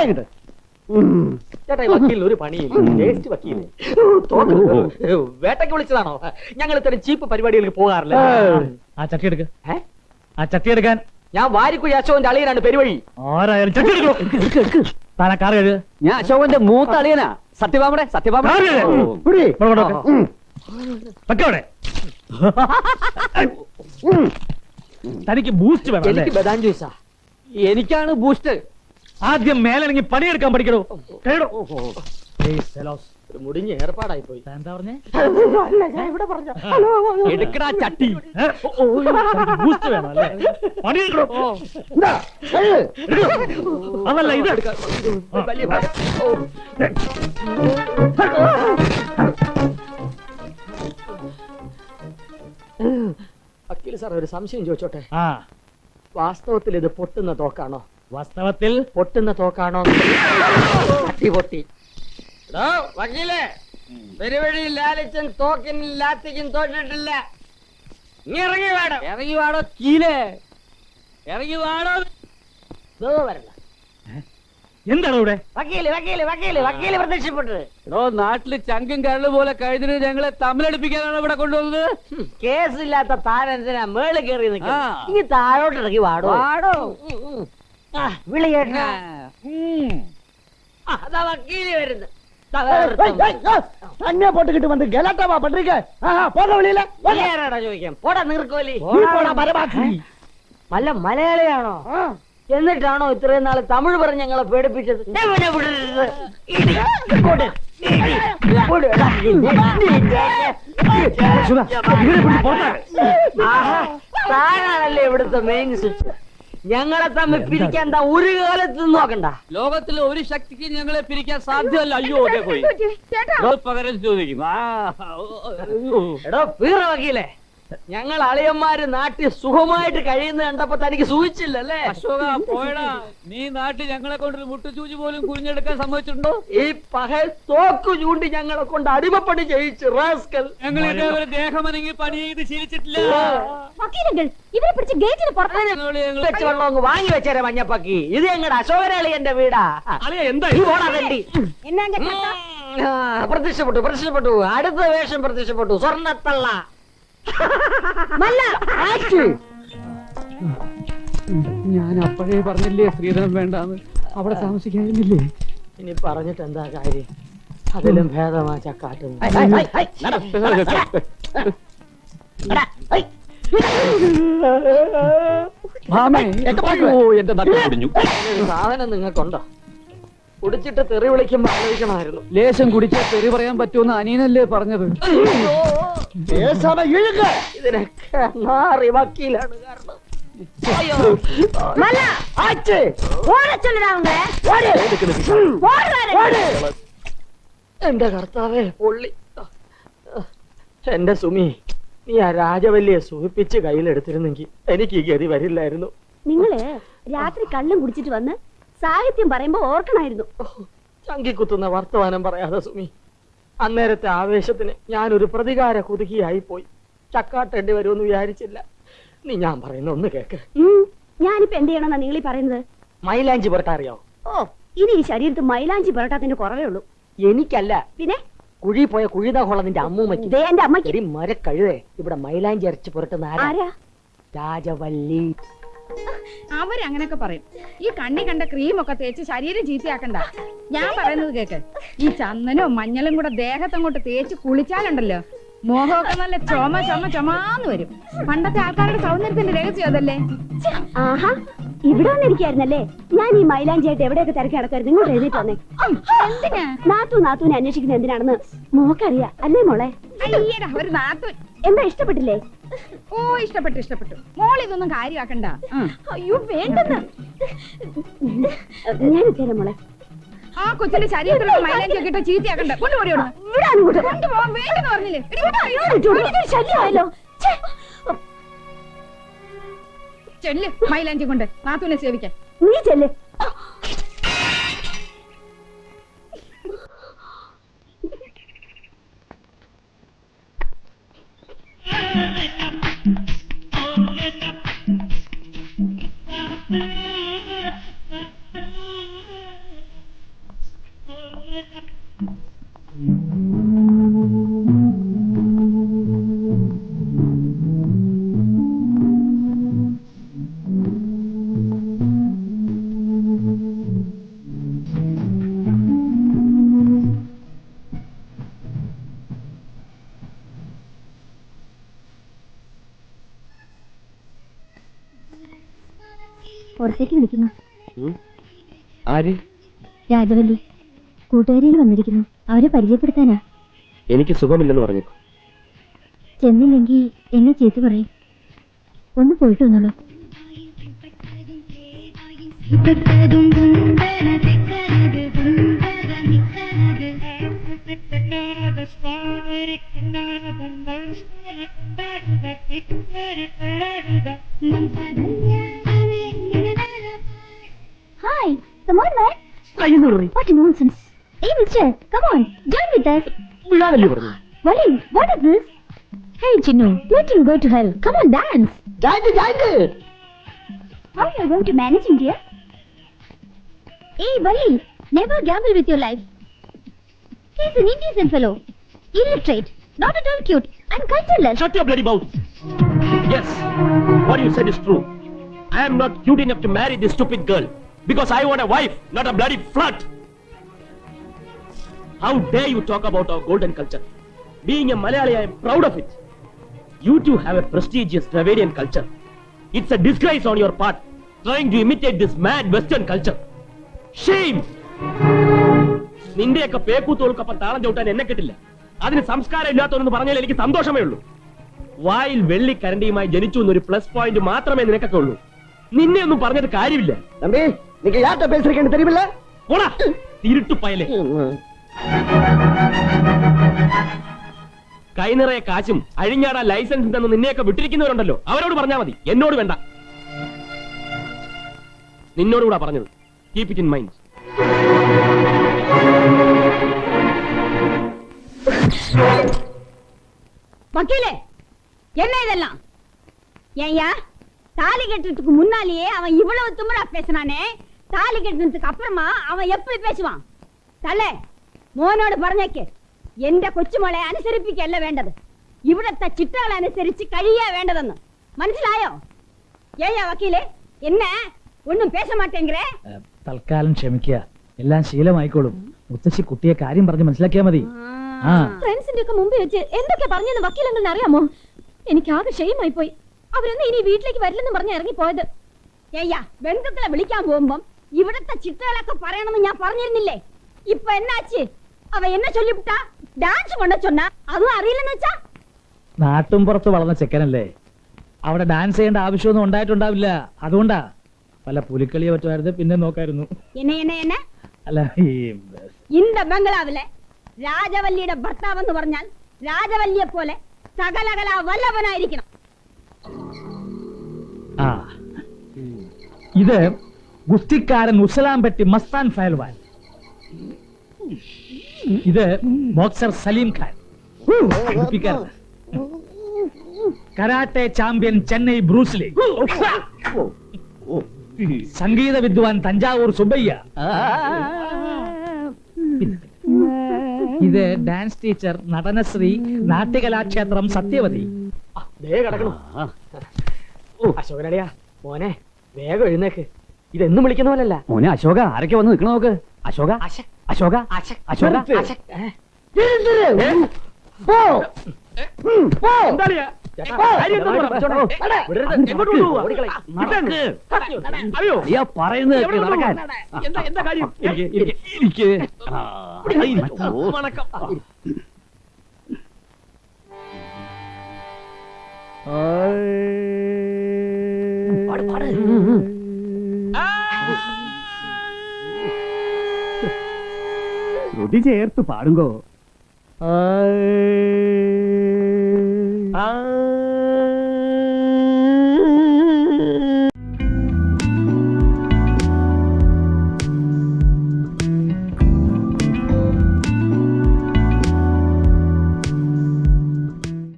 കൊണ്ടാക്കിട്ട് ചേട്ടാ വക്കീലിന് ഒരു പണിയില്ല. വേസ്റ്റ് വക്കീല്. വേട്ടയ്ക്ക് വിളിച്ചതാണോ? ഞങ്ങൾ ഇത്തരം ചീപ്പ് പരിപാടികൾക്ക് പോകാറില്ല. ആ ചട്ടി എടുക്ക. ആ ചട്ടി എടുക്കാൻ. ഞാൻ വാരിക്കുഴി അശോകന്റെ അളിയനാണ് പെരുവഴി. ആരായാലും ചട്ടി എടുക്കോ. താനാ കാർ കഴുക. ഞാൻ അശോകന്റെ മൂത്ത അളിയനാ. സത്യഭാമടെ തനിക്ക് ബൂസ്റ്റ് വേണം. എനിക്ക് ബദാം ജ്യൂസാ. എനിക്കാണ് ബൂസ്റ്റ്. ആദ്യം മേലണെങ്കിൽ പണിയെടുക്കാൻ പഠിക്കണോ. ഒരു മുടിഞ്ഞ ഏർപ്പാടായി പോയി. എന്താ പറഞ്ഞേ? എടുക്കടാ ചട്ടി. ബൂസ്റ്റ് വേണം അല്ലേ? പണിയെടുക്കണോ. അതല്ല ഇത് വക്കീൽ സാർ ഒരു സംശയം ചോദിച്ചോട്ടെ? വാസ്തവത്തിൽ ഇത് പൊട്ടുന്ന തോക്കാണോ? വാസ്തവത്തിൽ പൊട്ടുന്ന തോക്കാണോ? തട്ടി പൊട്ടി. വക്കീലേ, പെരുവഴി ലാലിച്ചൻ തോക്കിനും ലാത്തിക്കും തോറ്റിട്ടില്ല. നീ ഇറങ്ങി വേണം. ഇറങ്ങി വാടോ കീലേ, ഇറങ്ങി വാടോ. വരണ്ട. എന്താണ് ഇവിടെ? വക്കീല് വക്കീല് വക്കീല് വക്കീല് പ്രത്യക്ഷപ്പെട്ടത്. എടോ, നാട്ടില് ചങ്കും കരള് പോലെ കഴിഞ്ഞിട്ട് ഞങ്ങളെ തമ്മിലടിപ്പിക്കാനാണ് ഇവിടെ കൊണ്ടുവന്നത്. കേസില്ലാത്ത താനെന്തിനാ മേളിൽ കയറി നിൽക്കുന്നത്? ഈ താഴോട്ട് ഇറങ്ങി വാടോ. വാടോ വിളി കേട്ട. അതാ വക്കീല് വരുന്നത്. തന്നെ പോട്ടുകിട്ട് വന്ന് ഗലാട്ടവാ പണ്ടിരിക്ക. പോക വെളിയില. ചോദിക്കാം. പോടാ നീർക്കോലി. നല്ല മലയാളിയാണോ? എന്നിട്ടാണോ ഇത്രയും നാള് തമിഴ് പറഞ്ഞ് ഞങ്ങളെ പേടിപ്പിച്ചത്? താനാണല്ലേ ഇവിടുത്തെ മെയിൻ സ്വിച്ച്. ഞങ്ങളെ തമ്മിൽ പിരിക്കാൻ എന്താ ഒരു കാലത്ത് നോക്കണ്ട. ലോകത്തിലെ ഒരു ശക്തിക്ക് ഞങ്ങളെ പിരിക്കാൻ സാധ്യമല്ല. അയ്യോ പോയി പകരം ചോദിക്കും. എടോ വീറ വക്കീലേ, ഞങ്ങൾ അളിയന്മാര് നാട്ടിൽ സുഖമായിട്ട് കഴിയുന്ന കണ്ടപ്പോ തനിക്ക് സൂചിച്ചില്ലല്ലേ? അശോക പോയടാ, നീ നാട്ടിൽ ഞങ്ങളെ കൊണ്ടൊരു മുട്ടുചൂചി പോലും കുഞ്ഞെടുക്കാൻ സമ്മതിച്ചിട്ടുണ്ടോ? ഈ പകൽ തോക്കു ചൂണ്ടി ഞങ്ങളെ കൊണ്ട് അടിമപ്പണി ചെയ്യിച്ചു റാസ്കൽ. ഞങ്ങൾ ഇതേവരെ ദേഹമനങ്ങി പണി ചെയ്ത് ശീലിച്ചിട്ടില്ല. വെള്ളം വാങ്ങി വെച്ചേരെ മഞ്ഞപ്പക്കി. ഇത് ഞങ്ങളുടെ അശോകരാളിയന്റെ വീടാ. എന്താ പ്രത്യക്ഷപ്പെട്ടു പ്രത്യക്ഷപ്പെട്ടു. അടുത്ത വേഷം പ്രത്യക്ഷപ്പെട്ടു. സ്വർണ്ണത്തള്ള. ഞാൻ അപ്പോഴേ പറഞ്ഞില്ലേ സ്ത്രീധനം വേണ്ടാന്ന്. അവിടെ താമസിക്കാനില്ലേ? ഇനി പറഞ്ഞിട്ട് എന്താ കാര്യം? അതിലും ഭേദമാ ചക്കാട്ടുന്നു. സാധനം നിങ്ങൾക്കുണ്ടോ? കുടിച്ചിട്ട് തെറി വിളിക്കുമ്പോ ആലോചിക്കണമായിരുന്നു. ലേശം കുടിച്ചാൽ തെറി പറയാൻ പറ്റുമെന്ന് അനിയനല്ലേ പറഞ്ഞത്? ഇതിനൊക്കെ മാറി വക്കീലാണ് കാരണം. എന്റെ കർത്താവേ പൊള്ളി. എന്റെ സുമി, നീ ആ രാജവല്ലിയെ സൂചിപ്പിച്ച് കയ്യിലെടുത്തിരുന്നെങ്കിൽ എനിക്ക് ഈ ഗതി വരില്ലായിരുന്നു. നിങ്ങള് രാത്രി കള്ളും കുടിച്ചിട്ട് വന്ന് സാഹിത്യം പറയുമ്പോ ഓർക്കണായിരുന്നു. ചങ്കിക്കുത്തുന്ന വർത്തമാനം പറയാതെ സുമി. അന്നേരത്തെ ആവേശത്തിന് ഞാനൊരു പ്രതികാര കുതുകിയായി പോയി. ചക്കാട്ടേണ്ടി വരുമെന്ന് വിചാരിച്ചില്ല. നീ ഞാൻ പറയുന്ന ഒന്ന് കേക്ക്. ഞാനിപ്പോ എന്ത് ചെയ്യണമെന്നാ നിങ്ങൾ പറയുന്നത്? മൈലാഞ്ചി പുരട്ടാറിയോ? ഓ, ഇനി ഈ ശരീരത്ത് മൈലാഞ്ചി പുരട്ടാത്തിന്റെ കുറവേ ഉള്ളൂ. എനിക്കല്ല, പിന്നെ കുഴി പോയ കുഴിതാഹോള നിന്റെ അമ്മൂമ്മയ്ക്ക്. എന്റെ അമ്മയ്ക്ക് മരക്കഴുതേ ഇവിടെ മൈലാഞ്ചി അരച്ച് പുരട്ടുന്ന ആരാ? രാജവല്ലി. അവരങ്ങനൊക്കെ പറയും. ഈ കണ്ണി കണ്ട ക്രീമൊക്കെ തേച്ച് ശരീരം ചീത്തയാക്കണ്ട. ഞാൻ പറയുന്നത് കേക്ക്. ഈ ചന്ദനവും മഞ്ഞളും കൂടെ ദേഹത്തങ്ങോട്ട് തേച്ച് കുളിച്ചാലുണ്ടല്ലോ, മോഹമൊക്കെ നല്ല ചൊമാന്ന് വരും. പണ്ടത്തെ ആൾക്കാരുടെ സൗന്ദര്യത്തിന്റെ രഹസ്യം അതല്ലേ? ആഹാ, ഇവിടെ വന്നിരിക്കായിരുന്നല്ലേ? ഞാൻ ഈ മൈലാഞ്ചിയായിട്ട് എവിടെയൊക്കെ തിരക്കി നടക്കായിരുന്നു. നിങ്ങൾ എഴുതിട്ട് വന്നേ. എന്തിനാ? നാത്തൂനെ അന്വേഷിക്കുന്നത് എന്തിനാണെന്ന് മോക്കറിയാ അല്ലേ മോളെ? അയ്യടാ, ഒരു നാത്തൂൻ. എന്താ ഇഷ്ടപ്പെട്ടില്ലേ? ഓ, ഇഷ്ടപ്പെട്ടു. മോൾ ഇതൊന്നും കാര്യമാക്കണ്ട. അയ്യോ വേണ്ടെന്ന്. ഞാൻ ഇട്ടേരാം മോളെ. ആ കൊച്ചിന്റെ ശരീരത്തിലുള്ള മൈലാഞ്ചി ഒക്കെ ചീത്തയാക്കണ്ട. കൊണ്ടുപോടിയോട് കൊണ്ടുപോകാൻ വേണ്ടെന്ന് പറഞ്ഞില്ലേ? ശല്യമായല്ലോ. ചെല്ല് മൈലാഞ്ചി കൊണ്ട് നാത്തൂനെ സേവിക്കാൻ. നീ ചെല്ല്. പുറത്തേക്ക് വിളിക്കുന്നു. ആര്? രാജവല്ലി കൂട്ടുകാരിയിൽ വന്നിരിക്കുന്നു. അവരെ പരിചയപ്പെടുത്താനാ. എനിക്ക് സുഖമില്ലെന്ന് പറഞ്ഞു. ചെന്നില്ലെങ്കിൽ എന്നെ ചീത്ത പറയും. ഒന്ന് പോയിട്ട് വന്നോളൂ. Hi, come on, man. What nonsense. Hey, mister, come on, join with us. വിടാനല്ലേ പറഞ്ഞു? Wally, what is this? Hey, Chinnu, let him go to hell. Come on, dance. How are you going to manage India? Hey, Wally, never gamble with your life. He's an indecent fellow. Illiterate, not at all cute, and cultureless. Shut your bloody mouth. Yes, what you said is true. I am not cute enough to marry this stupid girl because I want a wife, not a bloody flirt. How dare you talk about our golden culture? Being a Malayali, I am proud of it. You too have a prestigious Dravidian culture. It's a disgrace on your part, trying to imitate this mad Western culture. Shame! നിന്റെയൊക്കെ പേക്കൂത്തോൾക്കൊപ്പം താളം ചവിട്ടാൻ എന്നെ കിട്ടില്ല. അതിന് സംസ്കാരം ഇല്ലാത്തവരെന്ന് പറഞ്ഞാൽ എനിക്ക് സന്തോഷമേ ഉള്ളൂ. വായിൽ വെള്ളി കരണ്ടിയുമായി ജനിച്ചു എന്നൊരു പ്ലസ് പോയിന്റ് മാത്രമേ നിനക്കൊക്കെ ഉള്ളൂ. നിന്നെ ഒന്നും പറഞ്ഞത് കാര്യമില്ല. தம்பி நீங்க யார்கிட்ட பேசுறீங்கன்னு தெரியுமில்ல? പോടാ തിരുട്ടു പയലെ. കൈ നിറയെ കാശും അഴിഞ്ഞാടാൻ ലൈസൻസ് ഉണ്ടെന്ന് നിന്നെയൊക്കെ വിട്ടിരിക്കുന്നവരുണ്ടല്ലോ, അവരോട് പറഞ്ഞാൽ മതി, എന്നോട് വേണ്ട. നിന്നോടുകൂടാ പറഞ്ഞത്. Keep it in mind. வக்கீலே, என்ன இதெல்லாம்? ஏய்யா, தாலி கட்டுறதுக்கு முன்னாலேயே அவன் இவ்வளவு திமிரா பேசினானே, தாலி கட்டுறதுக்கு அப்புறமா அவன் எப்படி பேசுவான்? തള്ളേ, മോനോട് പറഞ്ഞേക്ക്, എന്റെ കൊച്ചുമോളെ അനുസരിപ്പിക്കല്ല വേണ്ടത്, ഇവിടത്തെ ചിട്ടകൾ അനുസരിച്ച് കഴിയാ വേണ്ടതെന്ന്. മനസ്സിലായോ? ഏയ്യാ വക്കീലെ, എന്നെ ഒന്നും പേശ മാട്ടേങ്കേ. തൽക്കാലം ക്ഷമിക്കുക, എല്ലാം ശീലമായിക്കോളും. മുത്തശ്ശി കുട്ടിയെ കാര്യം പറഞ്ഞ് മനസ്സിലാക്കിയാ മതി. ഫ്രണ്ട്സിന്റെ ഒക്കെ മുമ്പ് വെച്ച് എന്തൊക്കെ പറഞ്ഞെന്ന് വക്കീലെന്ന് അറിയാമോ? എനിക്ക് ആകെ ക്ഷയമായി പോയി. അവരൊന്നും ഇനി വീട്ടിലേക്ക് വരില്ലെന്ന് പറഞ്ഞ് ഇറങ്ങിപ്പോയത്. ഏയ്യാ, ബന്ധുക്കളെ വിളിക്കാൻ പോകുമ്പം ഇവിടത്തെ ചിട്ടകളൊക്കെ പറയണമെന്ന് ഞാൻ പറഞ്ഞിരുന്നില്ലേ? ഇപ്പൊ എന്നാച്ച്? അവ എന്നെ ചൊല്ലിവിട്ടാ ഡാൻസ് കൊണ്ട ചൊന്ന അതും അറിയില്ലെന്ന് വെച്ചാ? നാട്ടും പുറത്ത് വളർന്ന ചെക്കനല്ലേ, അവിടെ ഡാൻസ് ചെയ്യേണ്ട ആവശ്യമൊന്നും ഉണ്ടായിട്ടുണ്ടാവില്ല. അതുകൊണ്ടാ. പല പുലിക്കളിയെ പറ്റുമായിരുന്നു, പിന്നെ നോക്കായിരുന്നു. എന്നെ അല്ല, ഈ இந்த ബംഗ്ലാവിലെ രാജവല്ലിയുടെ ഭർത്താവ് എന്ന് പറഞ്ഞാൽ രാജവല്ലിയെ പോലെ സകലകല വല്ലഭനായിരിക്കണം. ആ, ഇത് ഗുസ്തിക്കാരൻ ഉസലാംപെട്ടി മസ്താൻ ഫയൽവാൻ. ഇത് boxer Salim Khan. Karate champion Chennai Bruce Lee. സംഗീത വിദ്വാൻ തഞ്ചാവൂർ സുബയ്യ. ഇത് ഡാൻസ് ടീച്ചർ നടനശ്രീ നാട്യകലാക്ഷേത്രം സത്യവതി. കിടക്കണു. അശോകനടിയാ, മോനെ വേഗം എഴുന്നേക്ക്. ഇതെന്നും വിളിക്കുന്ന പോലല്ല മോനെ. അശോക, ആരൊക്കെ വന്ന് നിൽക്കണ നോക്ക്. അശോക, അശോക, അശോക. പറയുന്നത് നടക്കാൻ. എന്താ കാര്യം? എനിക്ക് വണക്കം. ശ്രുതി ചേർത്ത് പാടുങ്കോ. ആ